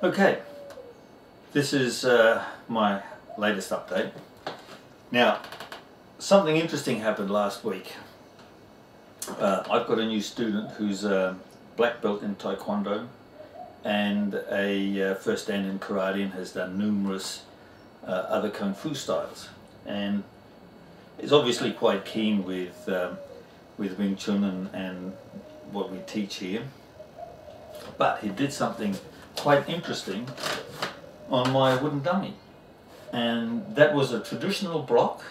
Okay, this is my latest update. Now, something interesting happened last week. I've got a new student who's a black belt in Taekwondo and a first dan in karate and has done numerous other Kung Fu styles, and is obviously quite keen with Wing Chun and what we teach here. But he did something quite interesting on my wooden dummy, and that was a traditional block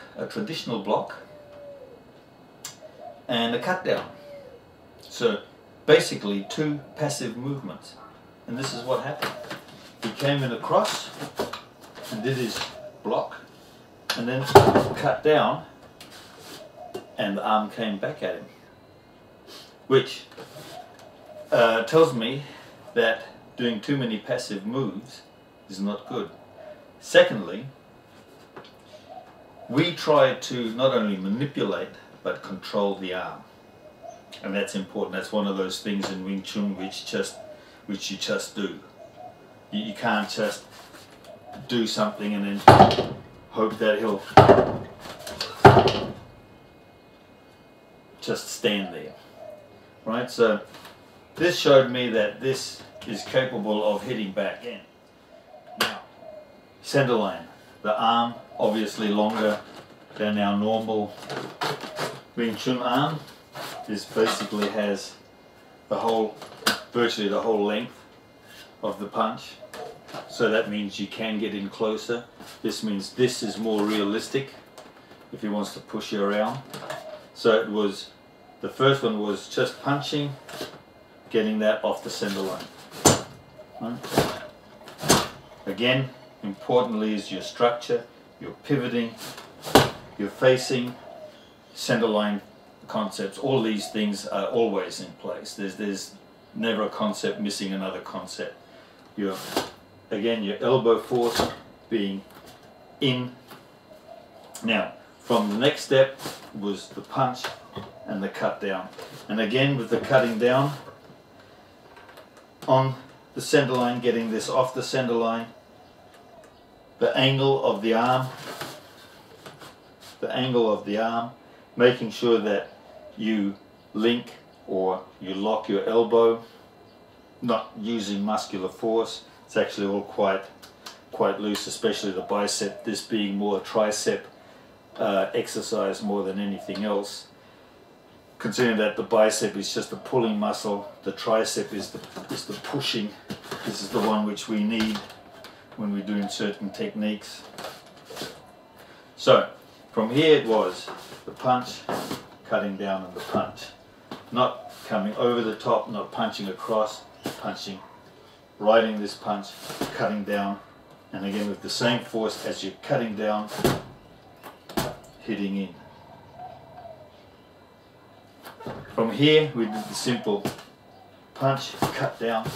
and a cut down. So basically two passive movements, and this is what happened. He came in across and did his block and then cut down, and the arm came back at him, which tells me that doing too many passive moves is not good. Secondly, we try to not only manipulate but control the arm, and that's important. That's one of those things in Wing Chun which you just do. You can't just do something and then hope that he'll just stand there, right? So this showed me that this is capable of hitting back in. Now, center line. The arm obviously longer than our normal Wing Chun arm. This basically has virtually the whole length of the punch. So that means you can get in closer. This means this is more realistic if he wants to push you around. So the first one was just punching, getting that off the center line. Right. Again, importantly is your structure, your pivoting, your facing, center line concepts. All these things are always in place. There's never a concept missing another concept. Again, your elbow force being in. Now, from the next step was the punch and the cut down. And again, with the cutting down on the center line, getting this off the center line, the angle of the arm, making sure that you link or you lock your elbow, not using muscular force. It's actually all quite loose, especially the bicep, this being more a tricep exercise more than anything else. Considering that the bicep is just a pulling muscle, the tricep is the pushing. This is the one which we need when we're doing certain techniques. So from here it was the punch, cutting down, and the punch. Not coming over the top, not punching across, punching, riding this punch, cutting down, and again with the same force as you're cutting down, hitting in. From here we did the simple punch, cut down,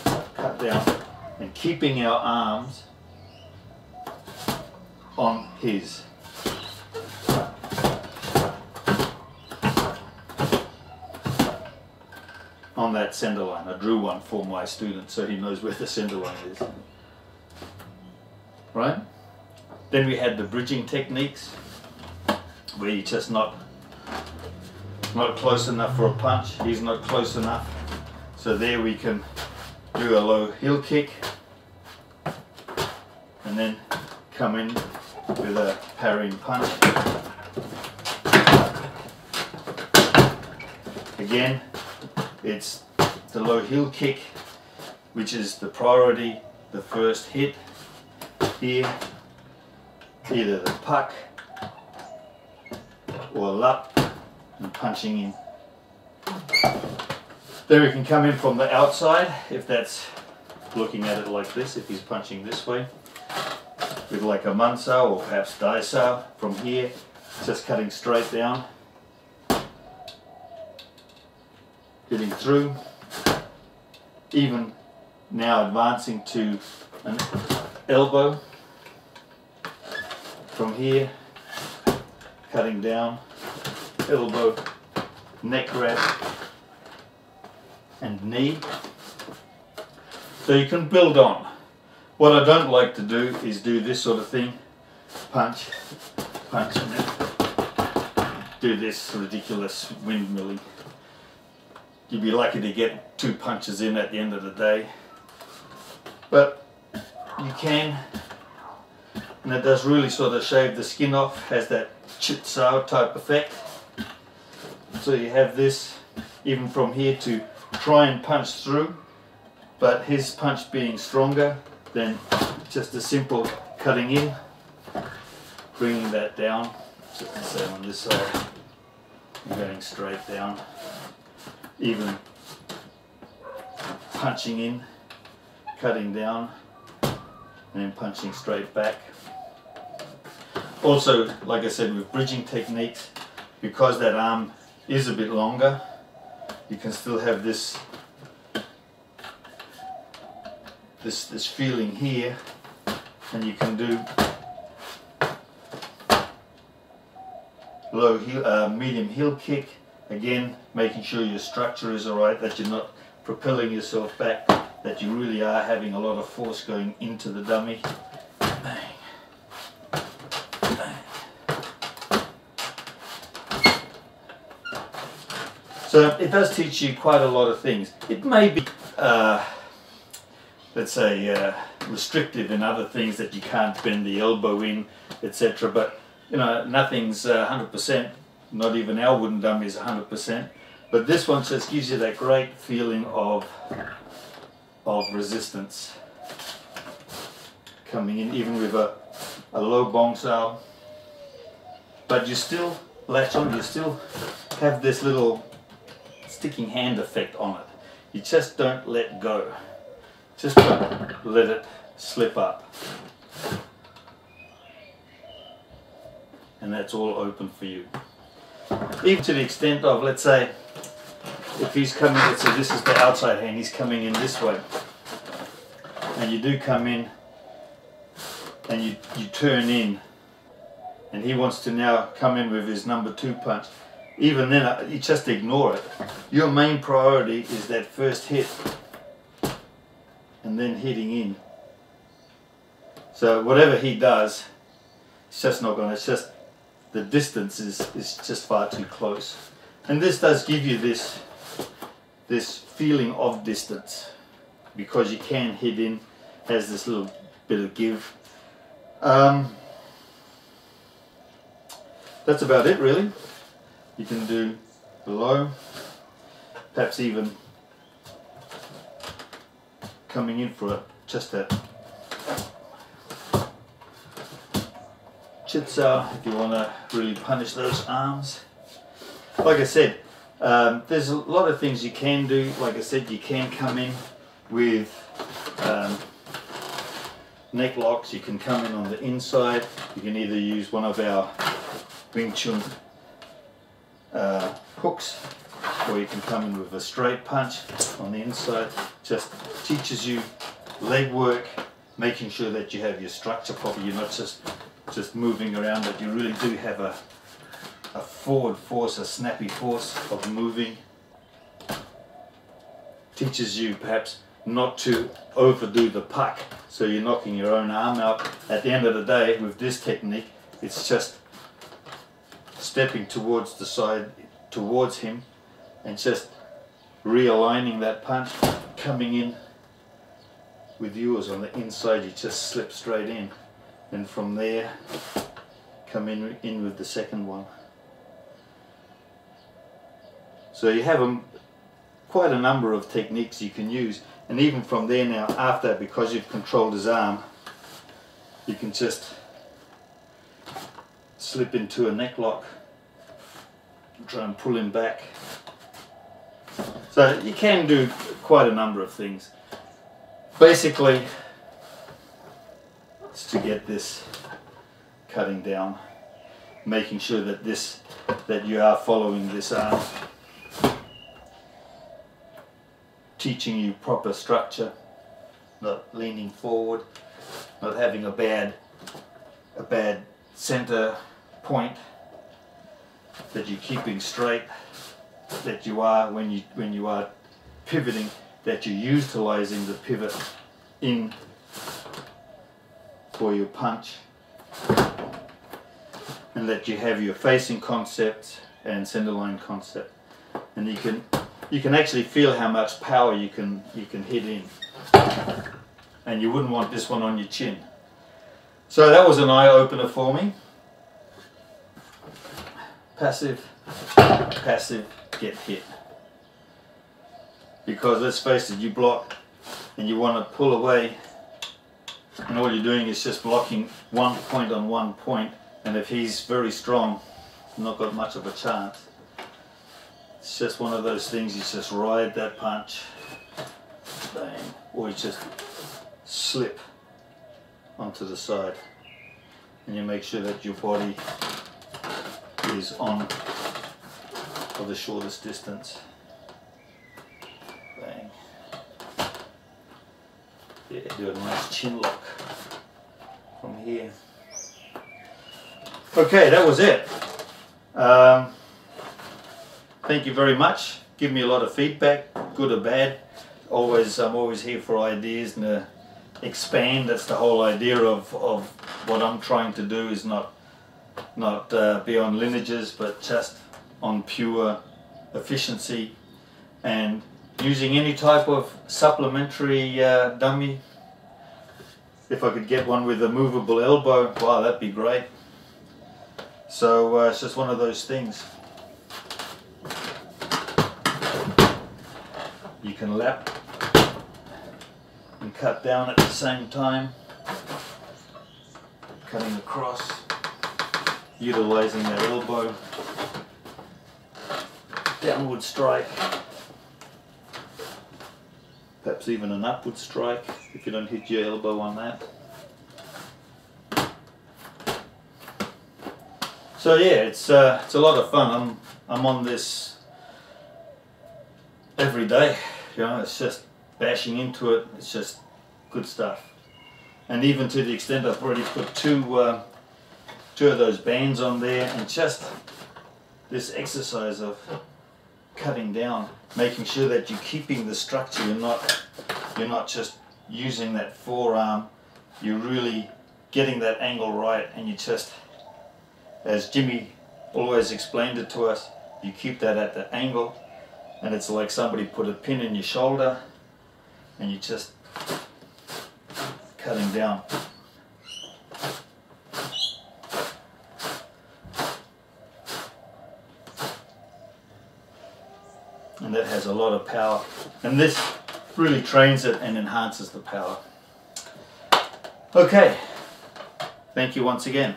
and keeping our arms on his. On that center line. I drew one for my student so he knows where the center line is. Right? Then we had the bridging techniques where you're just not close enough for a punch, he's not close enough. So there we can do a low heel kick and then come in with a parrying punch. Again, it's the low heel kick which is the priority, the first hit here, either the puck or lup, and punching in. Then we can come in from the outside, if that's looking at it like this, if he's punching this way, with like a mansao or perhaps daisao. From here, just cutting straight down, hitting through, even now advancing to an elbow. From here, cutting down, elbow, neck grab, and knee. So you can build on. What I don't like to do is do this sort of thing, punch, punch, and then do this ridiculous windmilling. You'd be lucky to get 2 punches in at the end of the day, but you can, and it does really sort of shave the skin off, has that chit sour type effect. So you have this even from here to try and punch through, but his punch being stronger than just a simple cutting in, bringing that down, just the same on this side, and going straight down, even punching in, cutting down, and then punching straight back. Also, like I said, with bridging techniques, because that arm is a bit longer, you can still have this feeling here, and you can do low heel, medium heel kick, again making sure your structure is alright, that you're not propelling yourself back, that you really are having a lot of force going into the dummy. Bang. Bang. So it does teach you quite a lot of things. It may be let's say restrictive in other things, that you can't bend the elbow in, etc. But you know, nothing's 100%. Not even our wooden dummy is 100%. But this one just gives you that great feeling of resistance coming in, even with a low bong saw. But you still latch on. You still have this little sticking hand effect on it. You just don't let go. Just don't let it slip up. And that's all open for you. Even to the extent of, let's say, if he's coming, let's say this is the outside hand, he's coming in this way. And you do come in and you turn in, and he wants to now come in with his number 2 punch. Even then, you just ignore it. Your main priority is that first hit, and then hitting in. So whatever he does, it's just not going to, it's just, the distance is just far too close. And this does give you this feeling of distance, because you can hit in, has this little bit of give. That's about it really. You can do below, perhaps even coming in for just that chitsa if you want to really punish those arms. Like I said, there's a lot of things you can do. Like I said, you can come in with neck locks. You can come in on the inside. You can either use one of our Wing Chun hooks, or you can come in with a straight punch on the inside. Just teaches you leg work, making sure that you have your structure proper. You're not just moving around, but you really do have a forward force, a snappy force of moving. Teaches you perhaps not to overdo the puck, so you're knocking your own arm out. At the end of the day, with this technique, it's just stepping towards the side, towards him, and just realigning that punch, coming in with yours on the inside. You just slip straight in, and from there come in with the second one. So you have quite a number of techniques you can use, and even from there now, after, because you've controlled his arm, you can just slip into a neck lock, try and pull him back. So you can do quite a number of things. Basically, it's to get this cutting down, making sure that you are following this arm, teaching you proper structure, not leaning forward, not having a bad center point, that you're keeping straight, that you are, when you are pivoting, that you're utilizing the pivot in for your punch, and that you have your facing concept and center line concept, and you can actually feel how much power you can hit in, and you wouldn't want this one on your chin. So that was an eye opener for me. Passive, passive, get hit. Because let's face it, you block and you want to pull away, and all you're doing is just blocking one point on one point, and if he's very strong, you've not got much of a chance. It's just one of those things, you just ride that punch, bang, or you just slip onto the side, and you make sure that your body is on for the shortest distance. Bang. Yeah, do a nice chin lock from here. Okay, that was it. Thank you very much. Give me a lot of feedback, good or bad. I'm always here for ideas and to expand. That's the whole idea of what I'm trying to do, is not be on lineages, but just on pure efficiency, and using any type of supplementary dummy. If I could get one with a movable elbow, wow, that'd be great. So it's just one of those things. You can lap and cut down at the same time, cutting across, utilizing that elbow, downward strike, perhaps even an upward strike if you don't hit your elbow on that. So yeah, it's a lot of fun. I'm on this every day. You know, it's just bashing into it. It's just good stuff. And even to the extent I've already put two of those bands on there, and just this exercise of cutting down, making sure that you're keeping the structure. You're not just using that forearm. You're really getting that angle right, and you just, as Jimmy always explained it to us, you keep that at the angle, and it's like somebody put a pin in your shoulder, and you're just cutting down. And that has a lot of power, and this really trains it and enhances the power. Okay, thank you once again.